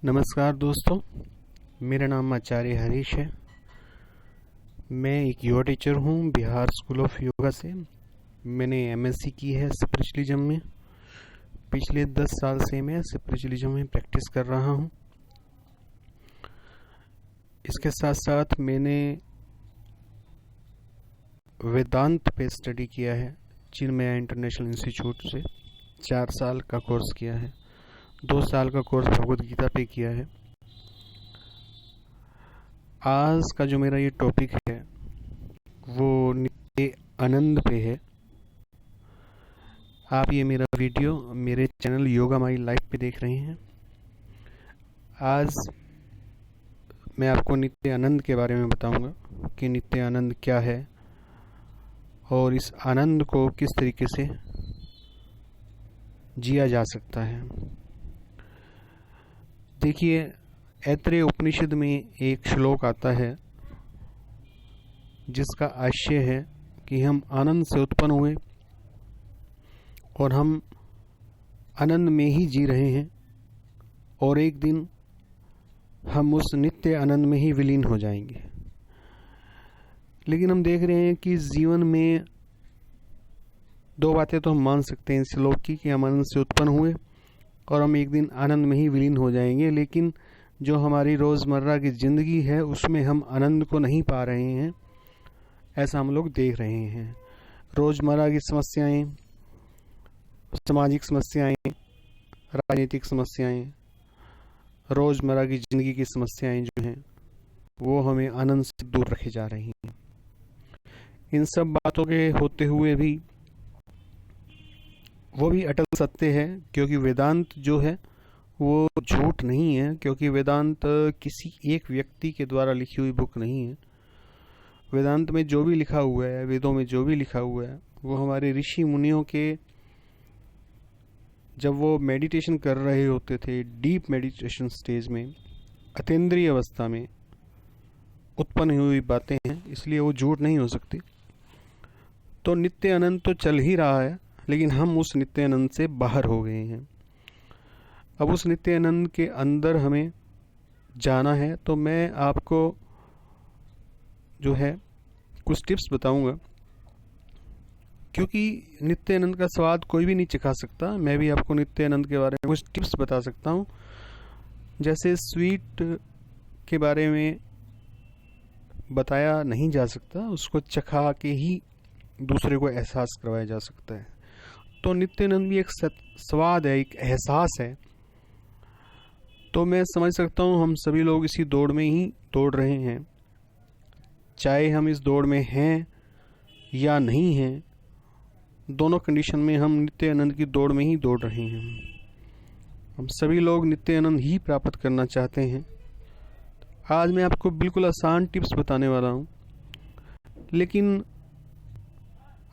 नमस्कार दोस्तों, मेरा नाम आचार्य हरीश है। मैं एक योगा टीचर हूँ बिहार स्कूल ऑफ योगा से। मैंने एमएससी की है स्पिरिचुअलिज्म में। पिछले 10 साल से मैं स्पिरिचुअलिज्म में प्रैक्टिस कर रहा हूँ। इसके साथ साथ मैंने वेदांत पे स्टडी किया है चिन्मया इंटरनेशनल इंस्टीट्यूट से। 4 साल का कोर्स किया है। 2 साल का कोर्स भगवद गीता पे किया है। आज का जो मेरा ये टॉपिक है वो नित्य आनंद पे है। आप ये मेरा वीडियो मेरे चैनल योगा माई लाइफ पे देख रहे हैं। आज मैं आपको नित्य आनंद के बारे में बताऊंगा कि नित्य आनंद क्या है और इस आनंद को किस तरीके से जिया जा सकता है। देखिए, ऐत्रेय उपनिषद में एक श्लोक आता है जिसका आशय है कि हम आनंद से उत्पन्न हुए और हम आनंद में ही जी रहे हैं और एक दिन हम उस नित्य आनंद में ही विलीन हो जाएंगे। लेकिन हम देख रहे हैं कि जीवन में 2 बातें तो हम मान सकते हैं इस श्लोक की कि हम आनंद से उत्पन्न हुए और हम एक दिन आनंद में ही विलीन हो जाएंगे। लेकिन जो हमारी रोज़मर्रा की ज़िंदगी है उसमें हम आनंद को नहीं पा रहे हैं, ऐसा हम लोग देख रहे हैं। रोज़मर्रा की समस्याएं, सामाजिक समस्याएं, राजनीतिक समस्याएं, रोज़मर्रा की ज़िंदगी की समस्याएं जो हैं वो हमें आनंद से दूर रखे जा रही हैं। इन सब बातों के होते हुए भी वो भी अटल सत्य है, क्योंकि वेदांत जो है वो झूठ नहीं है, क्योंकि वेदांत किसी एक व्यक्ति के द्वारा लिखी हुई बुक नहीं है। वेदांत में जो भी लिखा हुआ है, वेदों में जो भी लिखा हुआ है, वो हमारे ऋषि मुनियों के जब वो मेडिटेशन कर रहे होते थे, डीप मेडिटेशन स्टेज में, अतीन्द्रिय अवस्था में उत्पन्न हुई बातें हैं, इसलिए वो झूठ नहीं हो सकती। तो नित्य आनंद तो चल ही रहा है, लेकिन हम उस नित्य आनंद से बाहर हो गए हैं। अब उस नित्य आनंद के अंदर हमें जाना है, तो मैं आपको जो है कुछ टिप्स बताऊंगा, क्योंकि नित्य आनंद का स्वाद कोई भी नहीं चखा सकता। मैं भी आपको नित्य आनंद के बारे में कुछ टिप्स बता सकता हूं। जैसे स्वीट के बारे में बताया नहीं जा सकता, उसको चखा के ही दूसरे को एहसास करवाया जा सकता है। तो नित्य आनंद भी एक स्वाद है, एक एहसास है। तो मैं समझ सकता हूँ हम सभी लोग इसी दौड़ में ही दौड़ रहे हैं, चाहे हम इस दौड़ में हैं या नहीं हैं। दोनों कंडीशन में हम नित्य आनंद की दौड़ में ही दौड़ रहे हैं। हम सभी लोग नित्य आनंद ही प्राप्त करना चाहते हैं। आज मैं आपको बिल्कुल आसान टिप्स बताने वाला हूँ, लेकिन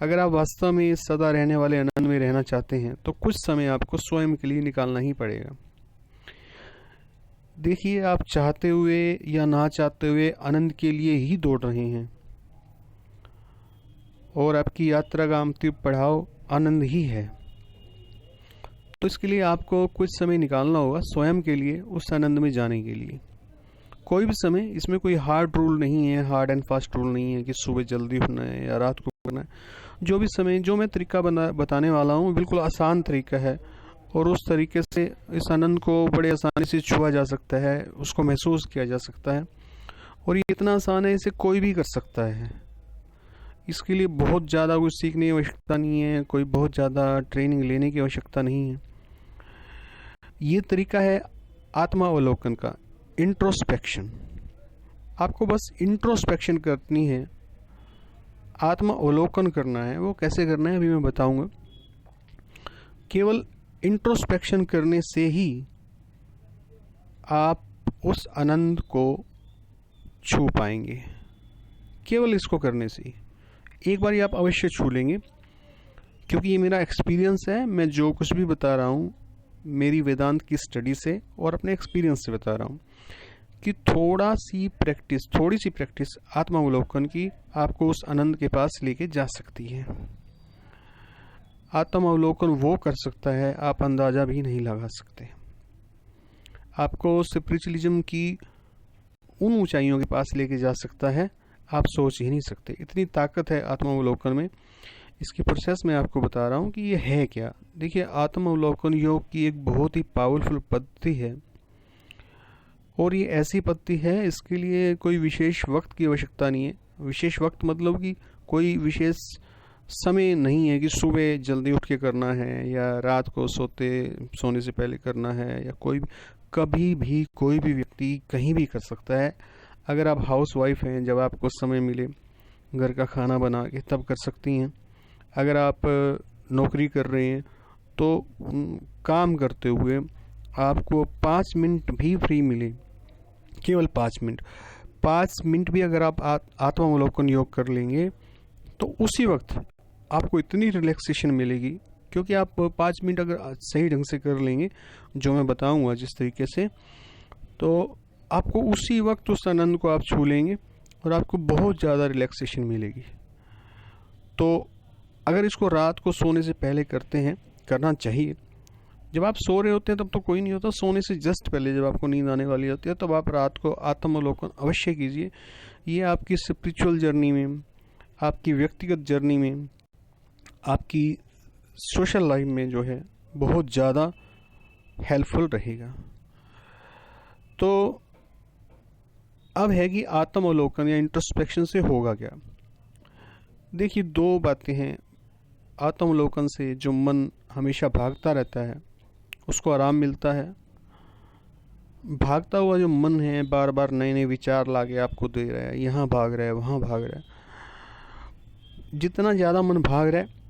अगर आप वास्तव में सदा रहने वाले आनंद में रहना चाहते हैं तो कुछ समय आपको स्वयं के लिए निकालना ही पड़ेगा। देखिए, आप चाहते हुए या ना चाहते हुए आनंद के लिए ही दौड़ रहे हैं और आपकी यात्रा का अंतिम पड़ाव आनंद ही है। तो इसके लिए आपको कुछ समय निकालना होगा स्वयं के लिए, उस आनंद में जाने के लिए। कोई भी समय, इसमें कोई हार्ड रूल नहीं है, हार्ड एंड फास्ट रूल नहीं है कि सुबह जल्दी उठना है या रात को करना है। जो भी समय, जो मैं तरीका बताने वाला हूँ बिल्कुल आसान तरीका है और उस तरीके से इस आनंद को बड़े आसानी से छुआ जा सकता है, उसको महसूस किया जा सकता है। और ये इतना आसान है, इसे कोई भी कर सकता है। इसके लिए बहुत ज़्यादा कुछ सीखने की आवश्यकता नहीं है, कोई बहुत ज़्यादा ट्रेनिंग लेने की आवश्यकता नहीं है। ये तरीका है आत्मा अवलोकन का, इंट्रोस्पेक्शन। आपको बस इंट्रोस्पेक्शन करनी है, आत्मा अवलोकन करना है। वो कैसे करना है अभी मैं बताऊंगा। केवल इंट्रोस्पेक्शन करने से ही आप उस आनंद को छू पाएंगे। केवल इसको करने से ही एक बार आप अवश्य छू लेंगे, क्योंकि ये मेरा एक्सपीरियंस है। मैं जो कुछ भी बता रहा हूँ मेरी वेदांत की स्टडी से और अपने एक्सपीरियंस से बता रहा हूँ कि थोड़ी सी प्रैक्टिस आत्मावलोकन की आपको उस आनंद के पास लेके जा सकती है। आत्मावलोकन वो कर सकता है, आप अंदाजा भी नहीं लगा सकते। आपको स्पिरिचुअलिज्म की उन ऊंचाइयों के पास लेके जा सकता है, आप सोच ही नहीं सकते। इतनी ताकत है आत्मावलोकन में। इसकी प्रोसेस मैं आपको बता रहा हूँ कि ये है क्या। देखिए, आत्मावलोकन योग की एक बहुत ही पावरफुल पद्धति है, और ये ऐसी पद्धति है, इसके लिए कोई विशेष वक्त की आवश्यकता नहीं है। विशेष वक्त मतलब कि कोई विशेष समय नहीं है कि सुबह जल्दी उठ के करना है या रात को सोने से पहले करना है, या कभी भी कोई भी व्यक्ति कहीं भी कर सकता है। अगर आप हाउस वाइफ हैं, जब आपको समय मिले घर का खाना बना के तब कर सकती हैं। अगर आप नौकरी कर रहे हैं तो काम करते हुए आपको 5 मिनट भी फ्री मिले, केवल 5 मिनट भी अगर आप आत्मावलोकन योग कर लेंगे तो उसी वक्त आपको इतनी रिलैक्सेशन मिलेगी, क्योंकि आप 5 मिनट अगर सही ढंग से कर लेंगे, जो मैं बताऊंगा जिस तरीके से, तो आपको उसी वक्त उस आनंद को आप छू लेंगे और आपको बहुत ज़्यादा रिलैक्सेशन मिलेगी। तो अगर इसको रात को सोने से पहले करते हैं, करना चाहिए। जब आप सो रहे होते हैं तब तो कोई नहीं होता, सोने से जस्ट पहले जब आपको नींद आने वाली होती है तब आप रात को आत्मावलोकन अवश्य कीजिए। ये आपकी स्पिरिचुअल जर्नी में, आपकी व्यक्तिगत जर्नी में, आपकी सोशल लाइफ में जो है बहुत ज़्यादा हेल्पफुल रहेगा। तो अब है कि आत्मावलोकन या इंट्रोस्पेक्शन से होगा क्या। देखिए, 2 बातें हैं। आत्मावलोकन से जो मन हमेशा भागता रहता है उसको आराम मिलता है। भागता हुआ जो मन है बार बार नए नए विचार लाके आपको दे रहा है, यहाँ भाग रहा है वहाँ भाग रहा है। जितना ज़्यादा मन भाग रहा है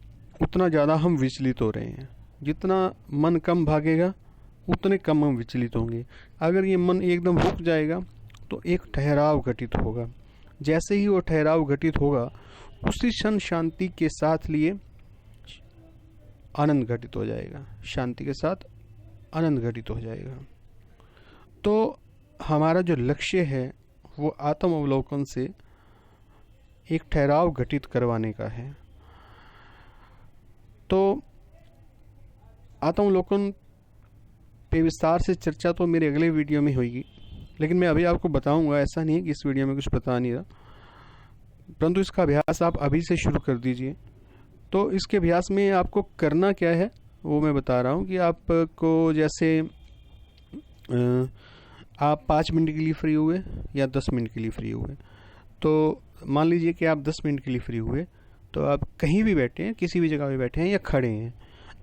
उतना ज़्यादा हम विचलित हो रहे हैं। जितना मन कम भागेगा उतने कम हम विचलित होंगे। अगर ये मन एकदम रुक जाएगा तो एक ठहराव घटित होगा। जैसे ही वो ठहराव घटित होगा उसी क्षण शांति के साथ लिए आनंद घटित हो जाएगा, शांति के साथ आनंद घटित हो जाएगा। तो हमारा जो लक्ष्य है वो आत्मावलोकन से एक ठहराव घटित करवाने का है। तो आत्मावलोकन पे विस्तार से चर्चा तो मेरे अगले वीडियो में होगी, लेकिन मैं अभी आपको बताऊंगा। ऐसा नहीं है कि इस वीडियो में कुछ बता नहीं रहा, परंतु इसका अभ्यास आप अभी से शुरू कर दीजिए। तो इसके अभ्यास में आपको करना क्या है वो मैं बता रहा हूँ कि आपको जैसे आप 5 मिनट के लिए फ्री हुए या 10 मिनट के लिए फ्री हुए, तो मान लीजिए कि आप 10 मिनट के लिए फ्री हुए, तो आप कहीं भी बैठे हैं, किसी भी जगह पे बैठे हैं या खड़े हैं।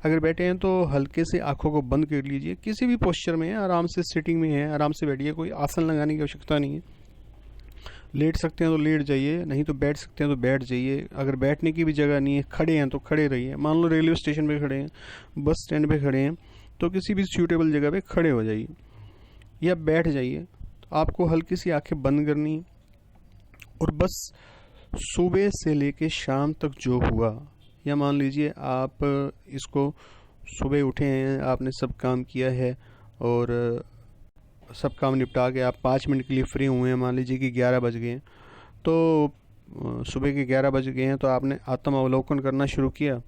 अगर बैठे हैं तो हल्के से आंखों को बंद कर लीजिए, किसी भी पोस्चर में है, आराम से सिटिंग में है, आराम से बैठिए। कोई आसन लगाने की आवश्यकता नहीं है। लेट सकते हैं तो लेट जाइए, नहीं तो बैठ सकते हैं तो बैठ जाइए। अगर बैठने की भी जगह नहीं है, खड़े हैं तो खड़े रहिए। मान लो रेलवे स्टेशन पे खड़े हैं, बस स्टैंड पे खड़े हैं, तो किसी भी सूटेबल जगह पे खड़े हो जाइए या बैठ जाइए। तो आपको हल्की सी आंखें बंद करनी है और बस सुबह से लेके शाम तक जो हुआ, या मान लीजिए आप इसको सुबह उठे हैं, आपने सब काम किया है और सब काम निपटा के आप 5 मिनट के लिए फ्री हुए हैं। मान लीजिए कि 11 बज गए हैं, तो सुबह के 11 बज गए हैं, तो आपने आत्मावलोकन करना शुरू किया।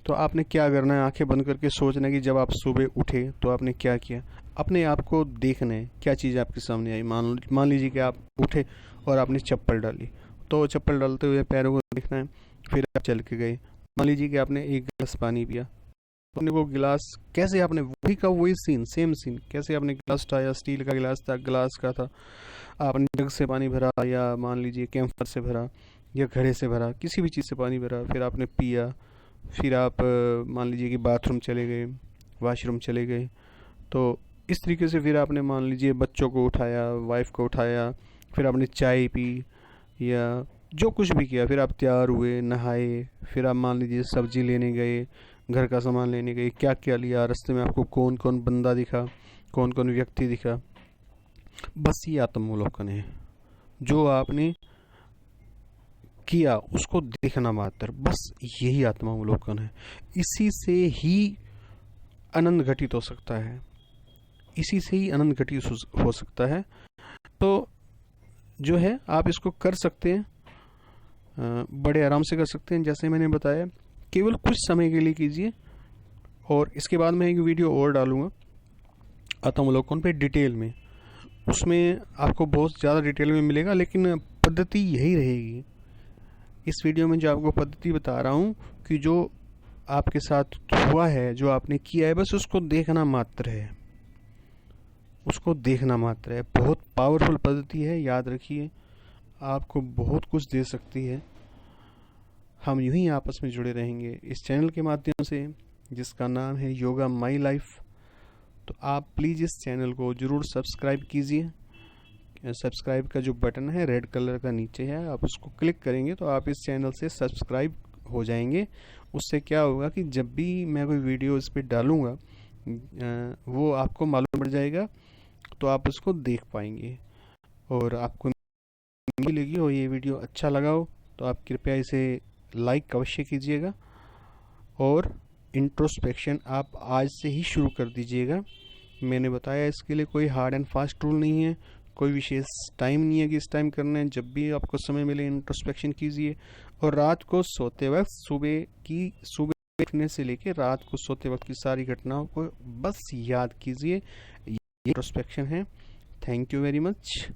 तो आपने क्या करना है, आंखें बंद करके सोचना है कि जब आप सुबह उठे तो आपने क्या किया। अपने आप को देखना है क्या चीज़ आपके सामने आई। मान लीजिए कि आप उठे और आपने चप्पल डाली, तो चप्पल डालते हुए पैरों को देखना है। फिर आप चल के गए, मान लीजिए कि आपने 1 गिलास पानी पिया, तो अपने वो गिलास कैसे आपने वही का वही सीन, सेम सीन, कैसे आपने गिलास उठाया, स्टील का गिलास था, ग्लास का था, आपने जग से पानी भरा या मान लीजिए कैंपर से भरा या घड़े से भरा, किसी भी चीज़ से पानी भरा, फिर आपने पिया। फिर आप मान लीजिए कि बाथरूम चले गए, वॉशरूम चले गए। तो इस तरीके से फिर आपने मान लीजिए बच्चों को उठाया, वाइफ को उठाया, फिर आपने चाय पी या जो कुछ भी किया। फिर आप तैयार हुए, नहाए, फिर आप मान लीजिए सब्जी लेने गए, घर का सामान लेने गए, क्या क्या लिया, रास्ते में आपको कौन कौन बंदा दिखा, कौन कौन व्यक्ति दिखा। बस ये आत्मावलोकन है। जो आपने किया उसको देखना मात्र, बस यही आत्मावलोकन है। इसी से ही आनंद घटित हो सकता है, इसी से ही आनंद घटित हो सकता है। तो जो है आप इसको कर सकते हैं, बड़े आराम से कर सकते हैं। जैसे मैंने बताया, केवल कुछ समय के लिए कीजिए। और इसके बाद मैं एक वीडियो और डालूंगा आत्मावलोकन पे डिटेल में। उसमें आपको बहुत ज़्यादा डिटेल में मिलेगा, लेकिन पद्धति यही रहेगी। इस वीडियो में जो आपको पद्धति बता रहा हूँ कि जो आपके साथ हुआ है, जो आपने किया है, बस उसको देखना मात्र है, उसको देखना मात्र है। बहुत पावरफुल पद्धति है, याद रखिए, आपको बहुत कुछ दे सकती है। हम यूं ही आपस में जुड़े रहेंगे इस चैनल के माध्यम से, जिसका नाम है योगा माई लाइफ। तो आप प्लीज़ इस चैनल को ज़रूर सब्सक्राइब कीजिए। सब्सक्राइब का जो बटन है रेड कलर का नीचे है, आप उसको क्लिक करेंगे तो आप इस चैनल से सब्सक्राइब हो जाएंगे। उससे क्या होगा कि जब भी मैं कोई वीडियो इस पर डालूँगा वो आपको मालूम पड़ जाएगा, तो आप उसको देख पाएंगे। और आपको मिलेगी और ये वीडियो अच्छा लगा हो तो आप कृपया इसे लाइक अवश्य कीजिएगा। और इंट्रोस्पेक्शन आप आज से ही शुरू कर दीजिएगा। मैंने बताया इसके लिए कोई हार्ड एंड फास्ट रूल नहीं है, कोई विशेष टाइम नहीं है कि इस टाइम करना है। जब भी आपको समय मिले इंट्रोस्पेक्शन कीजिए। और रात को सोते वक्त सुबह उठने से लेके रात को सोते वक्त की सारी घटनाओं को बस याद कीजिए। ये इंट्रोस्पेक्शन है। Thank you very much.